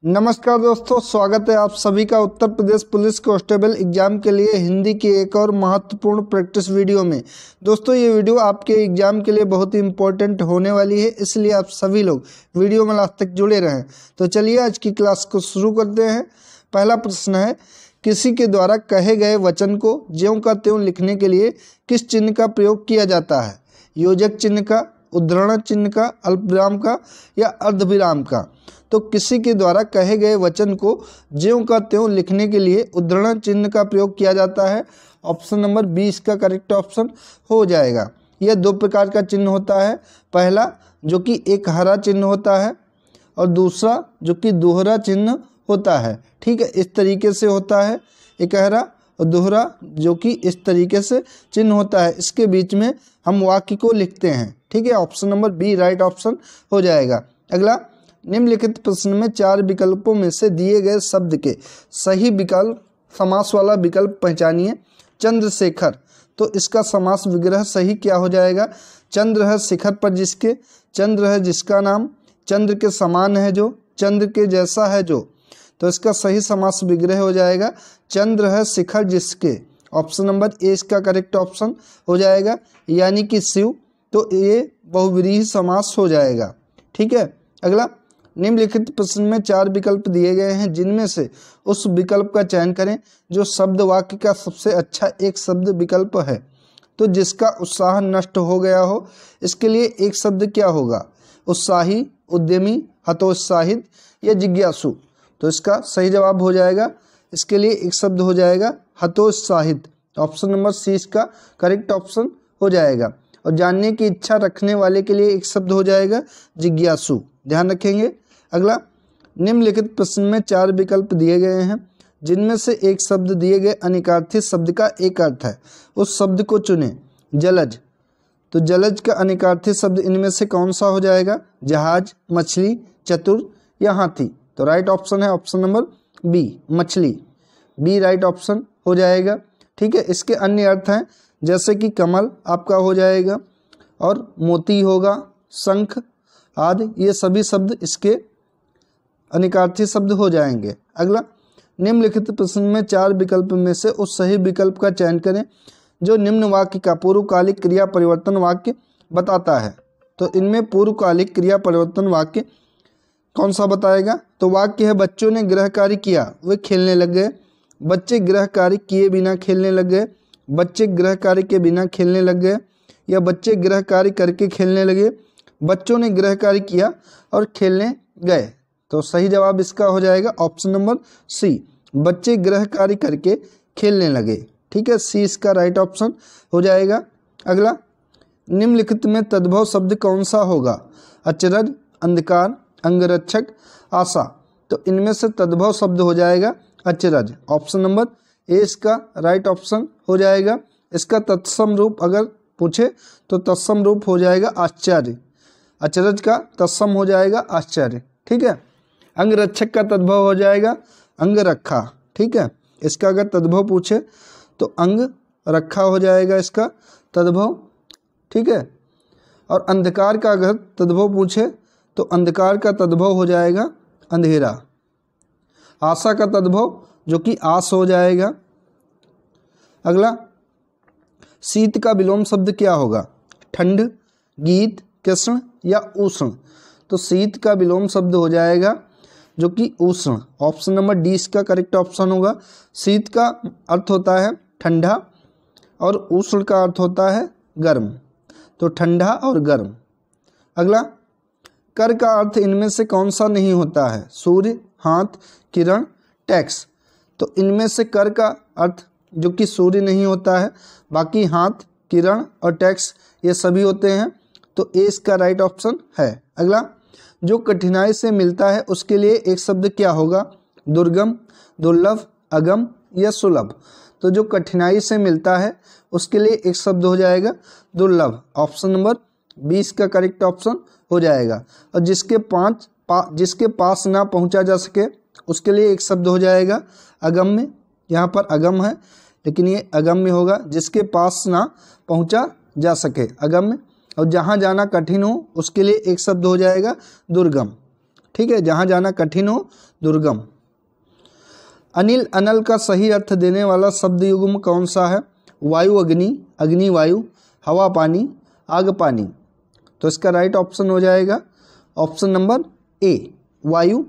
नमस्कार दोस्तों, स्वागत है आप सभी का Uttar Pradesh police constable exam के लिए हिंदी की एक और महत्वपूर्ण प्रैक्टिस वीडियो में। दोस्तों ये वीडियो आपके एग्जाम के लिए बहुत ही इम्पोर्टेंट होने वाली है, इसलिए आप सभी लोग वीडियो में लास्ट तक जुड़े रहें। तो चलिए आज की क्लास को शुरू करते हैं। पहला प्रश्न है, किसी के द्वारा कहे गए वचन को ज्यों का त्यों लिखने के लिए किस चिन्ह का प्रयोग किया जाता है? योजक चिन्ह का, उद्धरण चिन्ह का, अल्पविराम का या अर्धविराम का? तो किसी के द्वारा कहे गए वचन को ज्यों का त्यों लिखने के लिए उद्धरण चिन्ह का प्रयोग किया जाता है। ऑप्शन नंबर 20 का करेक्ट ऑप्शन हो जाएगा। यह दो प्रकार का चिन्ह होता है, पहला जो कि एक हरा चिन्ह होता है और दूसरा जो कि दोहरा चिन्ह होता है। ठीक है, इस तरीके से होता है, एक हरा और दोहरा जो कि इस तरीके से चिन्ह होता है। इसके बीच में हम वाक्य को लिखते हैं। ठीक है, option number B right option हो जाएगा। अगला, निम्नलिखित प्रश्न में 4 विकल्पों में से दिए गए शब्द के सही विकल्प समास वाला विकल्प पहचानिए। चंद्रशेखर, तो इसका समास विग्रह सही क्या हो जाएगा? चंद्र है शिखर पर जिसके, चंद्र है जिसका नाम, चंद्र के समान है जो, चंद्र के जैसा है जो। तो इसका सही समास विग्रह हो जाएगा चंद्र है शिखर जिसके। ऑप्शन नंबर ए इसका करेक्ट ऑप्शन हो जाएगा, यानी कि शिव। तो ये बहुव्रीहि समास हो जाएगा। ठीक है, अगला, निम्नलिखित प्रश्न में 4 विकल्प दिए गए हैं, जिनमें से उस विकल्प का चयन करें जो शब्द वाक्य का सबसे अच्छा एक शब्द विकल्प है। तो जिसका उत्साह नष्ट हो गया हो, इसके लिए एक शब्द क्या होगा? उत्साही, उद्यमी, हतोत्साहित या जिज्ञासु? तो इसका सही जवाब हो जाएगा, इसके लिए एक शब्द हो जाएगा हतोत्साहित। ऑप्शन नंबर सी इसका करेक्ट ऑप्शन हो जाएगा। और जानने की इच्छा रखने वाले के लिए एक शब्द हो जाएगा जिज्ञासु, ध्यान रखेंगे। अगला, निम्नलिखित प्रश्न में 4 विकल्प दिए गए हैं, जिनमें से एक शब्द दिए गए अनिकार्थी शब्द का एक अर्थ है, उस शब्द को चुनें। जलज, तो जलज का अनिकार्थी शब्द इनमें से कौन सा हो जाएगा? जहाज, मछली, चतुर या हाथी? तो राइट ऑप्शन है ऑप्शन नंबर बी, मछली। बी राइट ऑप्शन हो जाएगा। ठीक है, इसके अन्य अर्थ हैं जैसे कि कमल आपका हो जाएगा और मोती होगा, शंख आदि, ये सभी शब्द इसके अनिकार्थी शब्द हो जाएंगे। अगला, निम्नलिखित प्रश्न में 4 विकल्प में से उस सही विकल्प का चयन करें जो निम्न वाक्य का पूर्वकालिक क्रिया परिवर्तन वाक्य बताता है। तो इनमें पूर्वकालिक क्रिया परिवर्तन वाक्य कौन सा बताएगा? तो वाक्य है, बच्चों ने गृह कार्य किया वे खेलने लग गए, बच्चे गृह कार्य किए बिना खेलने लग गए, बच्चे गृह कार्य के बिना खेलने लग गए या बच्चे गृह कार्य करके खेलने लगे, बच्चों ने गृह कार्य किया और खेलने गए। तो सही जवाब इसका हो जाएगा ऑप्शन नंबर सी, बच्चे गृह कार्य करके खेलने लगे। ठीक है, सी इसका राइट ऑप्शन हो जाएगा। अगला, निम्नलिखित में तद्भव शब्द कौन सा होगा? अचरज, अंधकार, अंगरक्षक, आशा? तो इनमें से तद्भव शब्द हो जाएगा अचरज। ऑप्शन नंबर ए इसका राइट ऑप्शन हो जाएगा। इसका तत्सम रूप अगर पूछे तो तत्सम रूप हो जाएगा आश्चर्य। अचरज का तत्सम हो जाएगा आश्चर्य। ठीक है, अंगरक्षक का तद्भव हो जाएगा अंगरखा। ठीक है, इसका अगर तद्भव पूछे तो अंग रखा हो जाएगा इसका तद्भव। ठीक है, और अंधकार का अगर तद्भव पूछे तो अंधकार का तद्भव हो जाएगा अंधेरा। आशा का तद्भव जो कि आस हो जाएगा। अगला, शीत का विलोम शब्द क्या होगा? ठंड, गीत, कृष्ण या उष्ण? तो शीत का विलोम शब्द हो जाएगा जो कि उष्ण। ऑप्शन नंबर डी इसका करेक्ट ऑप्शन होगा। शीत का अर्थ होता है ठंडा और उष्ण का अर्थ होता है गर्म, तो ठंडा और गर्म। अगला, कर का अर्थ इनमें से कौन सा नहीं होता है? सूर्य, हाथ, किरण, टैक्स? तो इनमें से कर का अर्थ जो कि सूर्य नहीं होता है, बाकी हाथ, किरण और टैक्स ये सभी होते हैं। तो ए इसका राइट ऑप्शन है। अगला, जो कठिनाई से मिलता है उसके लिए एक शब्द क्या होगा? दुर्गम, दुर्लभ, अगम या सुलभ? तो जो कठिनाई से मिलता है उसके लिए एक शब्द हो जाएगा दुर्लभ। ऑप्शन नंबर 20 का करेक्ट ऑप्शन हो जाएगा। और जिसके पास ना पहुंचा जा सके उसके लिए एक शब्द हो जाएगा अगम्य। यहाँ पर अगम है लेकिन ये अगम्य होगा, जिसके पास ना पहुंचा जा सके अगम्य। और जहाँ जाना कठिन हो उसके लिए एक शब्द हो जाएगा दुर्गम। ठीक है, जहाँ जाना कठिन हो, दुर्गम। अनिल अनल का सही अर्थ देने वाला शब्द युग्म कौन सा है? वायु अग्नि, अग्नि वायु, हवा पानी, आग पानी। तो इसका राइट ऑप्शन हो जाएगा ऑप्शन नंबर ए, वायु।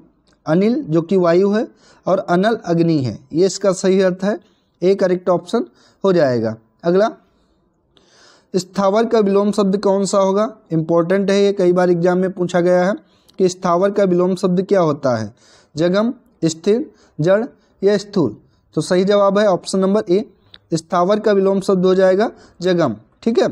अनिल जो कि वायु है और अनल अग्नि है, ये इसका सही अर्थ है, ए करेक्ट ऑप्शन हो जाएगा। अगला, स्थावर का विलोम शब्द कौन सा होगा? इंपॉर्टेंट है ये, कई बार एग्जाम में पूछा गया है कि स्थावर का विलोम शब्द क्या होता है? जंगम, स्थिर, जड़ या स्थूल। तो सही जवाब है ऑप्शन नंबर ए, स्थावर का विलोम शब्द हो जाएगा जंगम। ठीक है।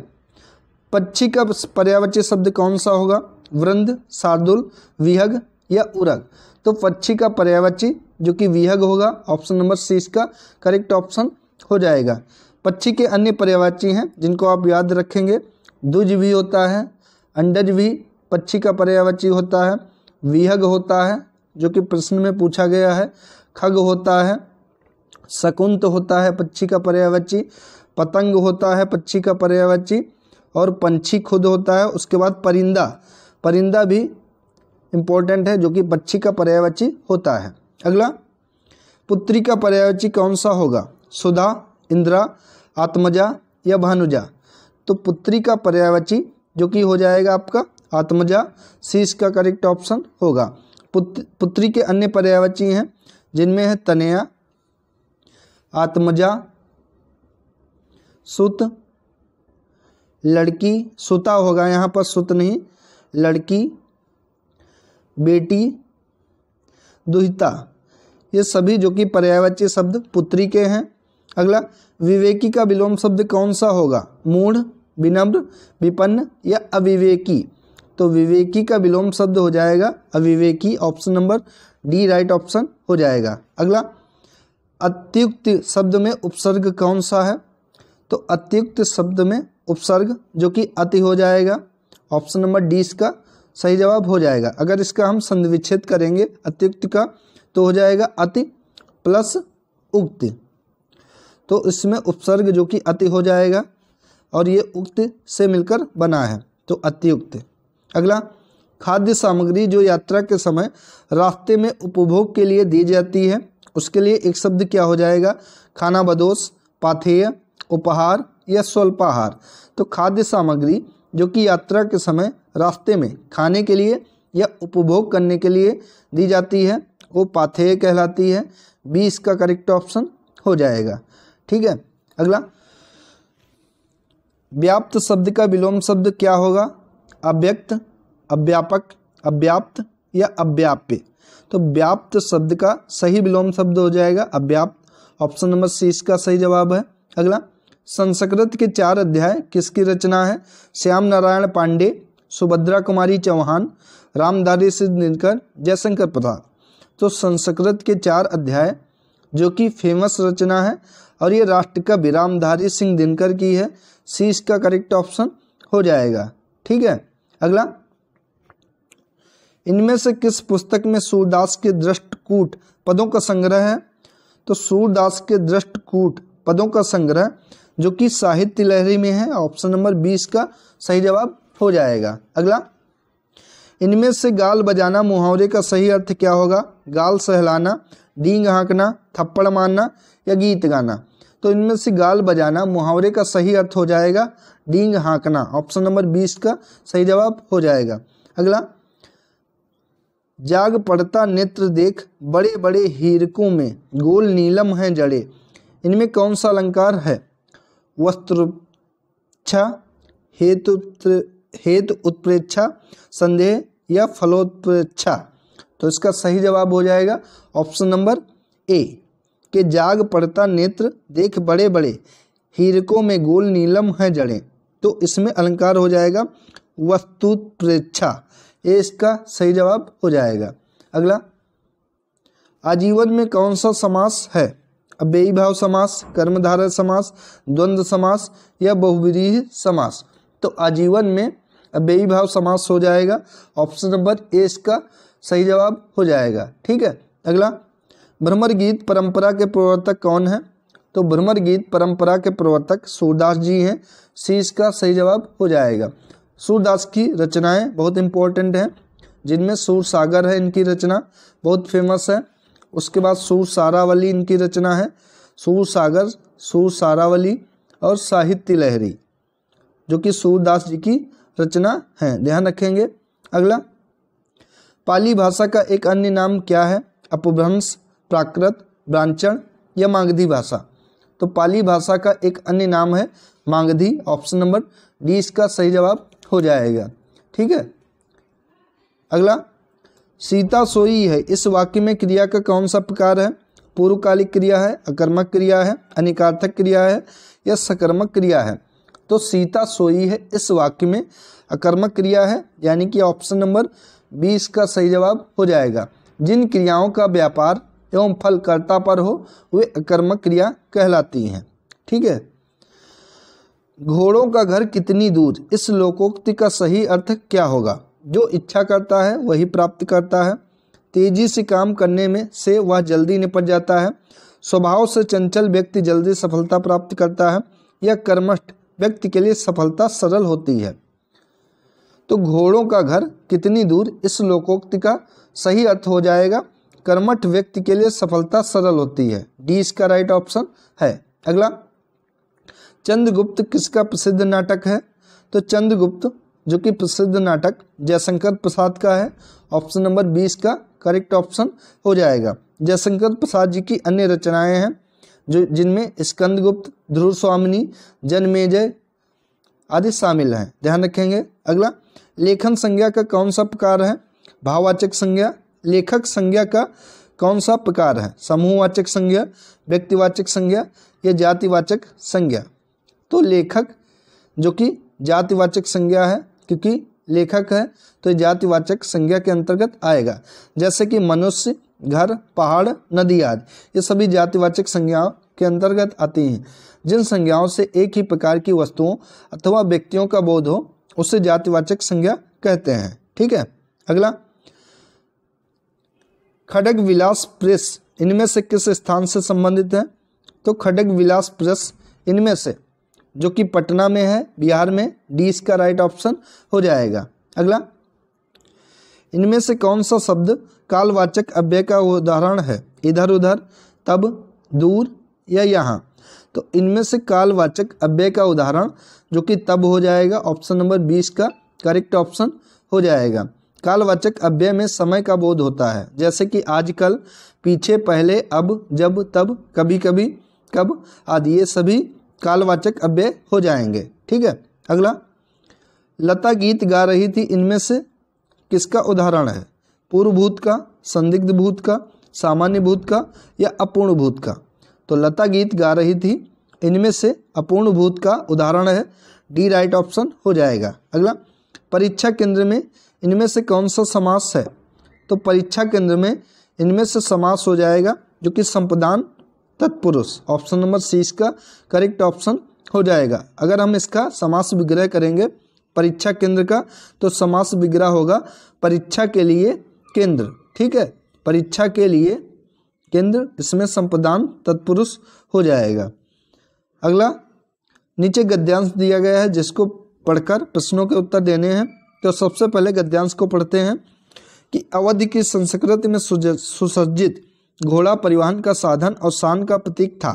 पक्षी का पर्यायवाची शब्द कौन सा होगा? वृंद, शार्दुल, विहग या उरग। तो पक्षी का पर्यायवाची जो कि विहग होगा, ऑप्शन नंबर सी इसका करेक्ट ऑप्शन हो जाएगा। पक्षी के अन्य पर्यायवाची हैं जिनको आप याद रखेंगे, द्विज भी होता है, अंडज भी पक्षी का पर्यायवाची होता है, विहग होता है जो कि प्रश्न में पूछा गया है, खग होता है, शकुंत होता है पक्षी का पर्यायवाची, पतंग होता है पक्षी का पर्यायवाची, और पंछी खुद होता है। उसके बाद परिंदा, परिंदा भी इम्पोर्टेंट है जो कि पक्षी का पर्यायवाची होता है। अगला, पुत्री का पर्यायवाची कौन सा होगा? सुधा, इंद्रा, आत्मजा या भानुजा। तो पुत्री का पर्यायवाची जो कि हो जाएगा आपका आत्मजा, सी इसका करेक्ट ऑप्शन होगा। पुत्री के अन्य पर्यायवाची हैं जिनमें है तनया, आत्मजा, सुत, लड़की, सुता होगा यहाँ पर, सुत नहीं, लड़की, बेटी, दुहिता। ये सभी जो कि पर्यायवाची शब्द पुत्री के हैं। अगला, विवेकी का विलोम शब्द कौन सा होगा? मूढ़, विनम्र, विपन्न या अविवेकी। तो विवेकी का विलोम शब्द हो जाएगा अविवेकी, option number D right option हो जाएगा। अगला, अत्युक्त शब्द में उपसर्ग कौन सा है? तो अत्युक्त शब्द में उपसर्ग जो कि अति हो जाएगा, ऑप्शन नंबर डी इसका सही जवाब हो जाएगा। अगर इसका हम संधिविच्छेद करेंगे अत्युक्त का तो हो जाएगा अति प्लस उक्त, तो इसमें उपसर्ग जो कि अति हो जाएगा और ये उक्त से मिलकर बना है, तो अत्युक्त। अगला, खाद्य सामग्री जो यात्रा के समय रास्ते में उपभोग के लिए दी जाती है, उसके लिए एक शब्द क्या हो जाएगा? खाना बदोश, पाथेय, उपहार या स्वल्पाहार। तो खाद्य सामग्री जो कि यात्रा के समय रास्ते में खाने के लिए या उपभोग करने के लिए दी जाती है वो पाथेय कहलाती है, बी इसका करेक्ट ऑप्शन हो जाएगा। ठीक है। अगला, व्याप्त शब्द का विलोम शब्द क्या होगा? अव्यक्त, अव्यापक, अव्याप्त या अव्याप्य। तो व्याप्त शब्द का सही विलोम शब्द हो जाएगा अव्याप्त, ऑप्शन नंबर सी इसका सही जवाब है। अगला, संस्कृत के 4 अध्याय किसकी रचना है? श्याम नारायण पांडे, सुभद्रा कुमारी चौहान, रामधारी सिंह दिनकर, जयशंकर प्रसाद। तो संस्कृत के 4 अध्याय जो कि फेमस रचना है और ये राष्ट्रकवि रामधारी सिंह दिनकर की है, सी इसका करेक्ट ऑप्शन हो जाएगा। ठीक है। अगला, इनमें से किस पुस्तक में सूरदास के दृष्टकूट पदों का संग्रह है? तो सूरदास के दृष्टकूट पदों का संग्रह जो कि साहित्य लहरी में है, ऑप्शन नंबर 20 का सही जवाब हो जाएगा। अगला, इनमें से गाल बजाना मुहावरे का सही अर्थ क्या होगा? गाल सहलाना, डींग हाँकना, थप्पड़ मारना या गीत गाना। तो इनमें से गाल बजाना मुहावरे का सही अर्थ हो जाएगा डींग हाँकना, ऑप्शन नंबर 20 का सही जवाब हो जाएगा। अगला, जाग पड़ता नेत्र देख बड़े बड़े हीरकों में गोल नीलम हैं जड़े। इनमें कौन सा अलंकार है? वस्त्रोच्छा, हेतु उत्प्रेक्षा, संदेह या फलोत्प्रेक्षा। तो इसका सही जवाब हो जाएगा ऑप्शन नंबर ए के जाग पड़ता नेत्र देख बड़े बड़े हीरकों में गोल नीलम हैं जड़ें। तो इसमें अलंकार हो जाएगा वस्तुत्प्रेक्षा, ये इसका सही जवाब हो जाएगा। अगला, आजीवन में कौन सा समास है? अव्ययी भाव समास, कर्मधारय समास, द्वंद्व समास या बहुव्रीहि समास। तो आजीवन में अव्ययी भाव समास हो जाएगा, ऑप्शन नंबर ए इसका सही जवाब हो जाएगा। ठीक है। अगला, भ्रमर गीत परंपरा के प्रवर्तक कौन है? तो भ्रमर गीत परंपरा के प्रवर्तक सूरदास जी हैं, सी इसका सही जवाब हो जाएगा। सूरदास की रचनाएं बहुत इंपॉर्टेंट हैं, जिनमें सूरसागर है, इनकी रचना बहुत फेमस है। उसके बाद सूरसारावली इनकी रचना है, सूरसागर, सूरसारावली और साहित्य लहरी जो कि सूरदास जी की रचना है, ध्यान रखेंगे। अगला, पाली भाषा का एक अन्य नाम क्या है? अपभ्रंश, प्राकृत, ब्राह्मण या मागधी भाषा। तो पाली भाषा का एक अन्य नाम है मागधी। ऑप्शन नंबर डी इसका सही जवाब हो जाएगा। ठीक है। अगला, सीता सोई है, इस वाक्य में क्रिया का कौन सा प्रकार है? पूर्वकालिक क्रिया है, अकर्मक क्रिया है, अनिकार्थक क्रिया है या सकर्मक क्रिया है? तो सीता सोई है इस वाक्य में अकर्मक क्रिया है, यानी कि ऑप्शन नंबर 20 का सही जवाब हो जाएगा। जिन क्रियाओं का व्यापार एवं फल कर्ता पर हो वे अकर्मक क्रिया कहलाती हैं। ठीक है। घोड़ों का घर कितनी दूर, इस लोकोक्ति का सही अर्थ क्या होगा? जो इच्छा करता है वही प्राप्त करता है, तेजी से काम करने में से वह जल्दी निपट जाता है, स्वभाव से चंचल व्यक्ति जल्दी सफलता प्राप्त करता है या कर्मठ व्यक्ति के लिए सफलता सरल होती है। तो घोड़ों का घर कितनी दूर, इस लोकोक्ति का सही अर्थ हो जाएगा कर्मठ व्यक्ति के लिए सफलता सरल होती है। डी इसका राइट ऑप्शन है। अगला, चंद्रगुप्त किसका प्रसिद्ध नाटक है? तो चंद्रगुप्त जो कि प्रसिद्ध नाटक जयशंकर प्रसाद का है। ऑप्शन नंबर 20 का करेक्ट ऑप्शन हो जाएगा। जयशंकर प्रसाद जी की अन्य रचनाएं हैं जो जिनमें स्कंदगुप्त, ध्रुव स्वामिनी, जनमेजय आदि शामिल हैं, ध्यान रखेंगे। अगला, लेखन संज्ञा का कौन सा प्रकार है? भाववाचक संज्ञा। लेखक संज्ञा का कौन सा प्रकार है? समूहवाचक संज्ञा, व्यक्तिवाचक संज्ञा या जातिवाचक संज्ञा? तो लेखक जो कि जातिवाचक संज्ञा है, क्योंकि लेखक है तो ये जातिवाचक संज्ञा के अंतर्गत आएगा। जैसे कि मनुष्य, घर, पहाड़, नदी आदि, ये सभी जातिवाचक संज्ञाओं के अंतर्गत आती हैं। जिन संज्ञाओं से एक ही प्रकार की वस्तुओं अथवा व्यक्तियों का बोध हो उसे जातिवाचक संज्ञा कहते हैं। ठीक है। अगला, खड्ग विलास प्रेस इनमें से किस स्थान से संबंधित है? तो खड्ग विलास प्रेस इनमें से जो कि पटना में है, बिहार में। डी इसका राइट ऑप्शन हो जाएगा। अगला, इनमें से कौन सा शब्द कालवाचक अव्यय का उदाहरण है? इधर उधर, तब, दूर या यहाँ? तो इनमें से कालवाचक अव्यय का उदाहरण जो कि तब हो जाएगा। ऑप्शन नंबर 20 का करेक्ट ऑप्शन हो जाएगा। कालवाचक अव्यय में समय का बोध होता है, जैसे कि आजकल, पीछे, पहले, अब, जब, तब, कभी कभी, कब आदि, ये सभी कालवाचक अव्यय हो जाएंगे। ठीक है। अगला, लता गीत गा रही थी, इनमें से किसका उदाहरण है? पूर्व भूत का, संदिग्ध भूत का, सामान्य भूत का या अपूर्ण भूत का? तो लता गीत गा रही थी, इनमें से अपूर्ण भूत का उदाहरण है। डी राइट ऑप्शन हो जाएगा। अगला, परीक्षा केंद्र में इनमें से कौन सा समास है? तो परीक्षा केंद्र में इनमें से समास हो जाएगा जो कि संपदान तत्पुरुष। ऑप्शन नंबर सी इसका करेक्ट ऑप्शन हो जाएगा। अगर हम इसका समास विग्रह करेंगे परीक्षा केंद्र का, तो समास विग्रह होगा परीक्षा के लिए केंद्र। ठीक है, परीक्षा के लिए केंद्र, इसमें संपदान तत्पुरुष हो जाएगा। अगला, नीचे गद्यांश दिया गया है जिसको पढ़कर प्रश्नों के उत्तर देने हैं। तो सबसे पहले गद्यांश को पढ़ते हैं कि अवधि की संस्कृति में सुसज्जित घोड़ा परिवहन का साधन और शान का प्रतीक था।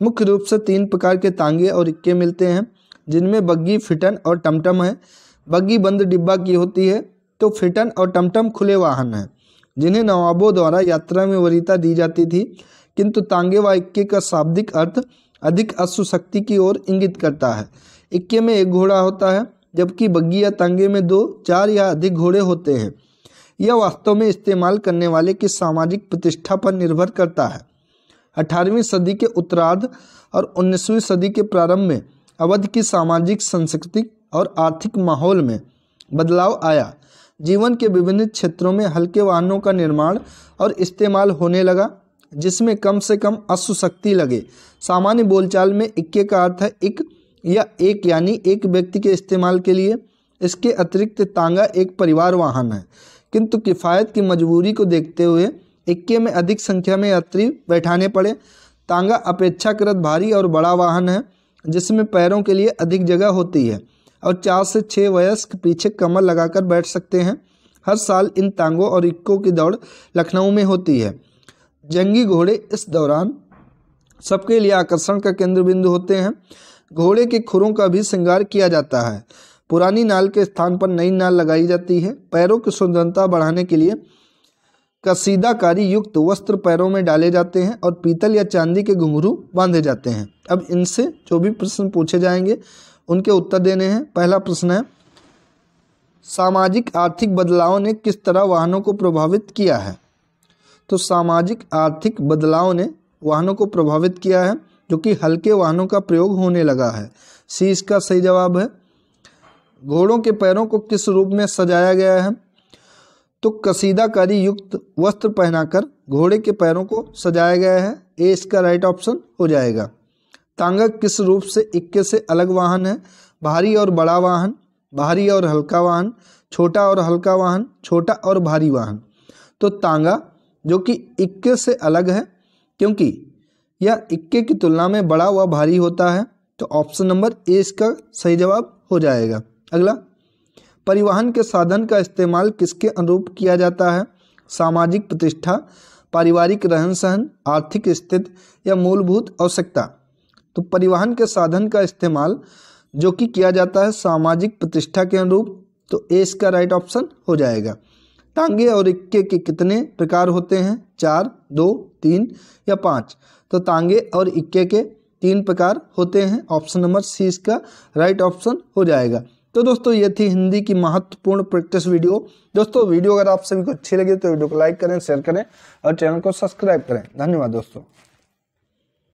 मुख्य रूप से 3 प्रकार के तांगे और इक्के मिलते हैं, जिनमें बग्गी, फिटन और टमटम है। बग्गी बंद डिब्बा की होती है, तो फिटन और टमटम खुले वाहन हैं जिन्हें नवाबों द्वारा यात्रा में वरीयता दी जाती थी। किंतु तांगे व इक्के का शाब्दिक अर्थ अधिक अश्वशक्ति की ओर इंगित करता है। इक्के में 1 घोड़ा होता है, जबकि बग्गी या तांगे में 2, 4 या अधिक घोड़े होते हैं। यह वास्तव में इस्तेमाल करने वाले की सामाजिक प्रतिष्ठा पर निर्भर करता है। 18वीं सदी के उत्तरार्ध और 19वीं सदी के प्रारंभ में अवध की सामाजिक, सांस्कृतिक और आर्थिक माहौल में बदलाव आया। जीवन के विभिन्न क्षेत्रों में हल्के वाहनों का निर्माण और इस्तेमाल होने लगा, जिसमें कम से कम अश्वशक्ति लगे। सामान्य बोलचाल में इक्के का अर्थ है इक या एक, यानी एक व्यक्ति के इस्तेमाल के लिए। इसके अतिरिक्त तांगा एक परिवार वाहन है, किंतु किफ़ायत की मजबूरी को देखते हुए इक्के में अधिक संख्या में यात्री बैठाने पड़े। तांगा अपेक्षाकृत भारी और बड़ा वाहन है, जिसमें पैरों के लिए अधिक जगह होती है और 4 से 6 वयस्क पीछे कमर लगाकर बैठ सकते हैं। हर साल इन तांगों और इक्कों की दौड़ लखनऊ में होती है। जंगी घोड़े इस दौरान सबके लिए आकर्षण का केंद्र बिंदु होते हैं। घोड़े के खुरों का भी श्रृंगार किया जाता है। पुरानी नाल के स्थान पर नई नाल लगाई जाती है। पैरों की सुंदरता बढ़ाने के लिए कसीदाकारी युक्त वस्त्र पैरों में डाले जाते हैं और पीतल या चांदी के घुंघरू बांधे जाते हैं। अब इनसे जो भी प्रश्न पूछे जाएंगे उनके उत्तर देने हैं। पहला प्रश्न है, सामाजिक आर्थिक बदलाव ने किस तरह वाहनों को प्रभावित किया है? तो सामाजिक आर्थिक बदलाव ने वाहनों को प्रभावित किया है, जो कि हल्के वाहनों का प्रयोग होने लगा है। सी इसका सही जवाब है। घोड़ों के पैरों को किस रूप में सजाया गया है? तो कसीदाकारी युक्त वस्त्र पहनाकर घोड़े के पैरों को सजाया गया है। ए इसका राइट ऑप्शन हो जाएगा। तांगा किस रूप से इक्के से अलग वाहन है? भारी और बड़ा वाहन, भारी और हल्का वाहन, छोटा और हल्का वाहन, छोटा और भारी वाहन। तो तांगा जो कि इक्के से अलग है, क्योंकि यह इक्के की तुलना में बड़ा व भारी होता है। तो ऑप्शन नंबर ए इसका सही जवाब हो जाएगा। अगला, परिवहन के साधन का इस्तेमाल किसके अनुरूप किया जाता है? सामाजिक प्रतिष्ठा, पारिवारिक रहन सहन, आर्थिक स्थिति या मूलभूत आवश्यकता। तो परिवहन के साधन का इस्तेमाल जो कि किया जाता है सामाजिक प्रतिष्ठा के अनुरूप। तो ए इसका राइट ऑप्शन हो जाएगा। तांगे और इक्के के कितने प्रकार होते हैं? 4, 2, 3 या 5। तो तांगे और इक्के के 3 प्रकार होते हैं। ऑप्शन नंबर सी इसका राइट ऑप्शन हो जाएगा। तो दोस्तों ये थी हिंदी की महत्वपूर्ण प्रैक्टिस वीडियो। दोस्तों वीडियो अगर आप सभी को अच्छी लगी तो वीडियो को लाइक करें, शेयर करें और चैनल को सब्सक्राइब करें। धन्यवाद दोस्तों।